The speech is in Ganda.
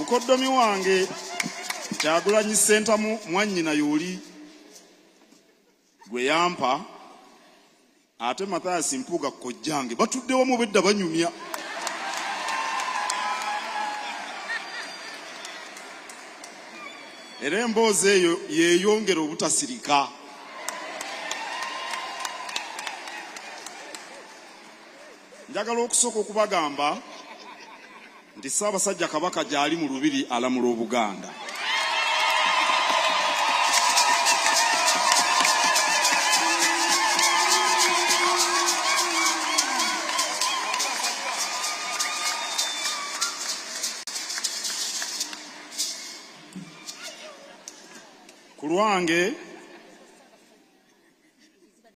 mukoddomi wange Kyagulanyi Ssentamu mwannyina y'oli gwe yampa ate Mathias Mpuuga kojjange batudde wamu bedda banyumya. Era emboozi eyo yeeyongera obutasirika. Njagala okusooka okubagamba nti Ssaabasajja Kabaka gy'ali mu Lubiri alamula Obuganda. Ku lwange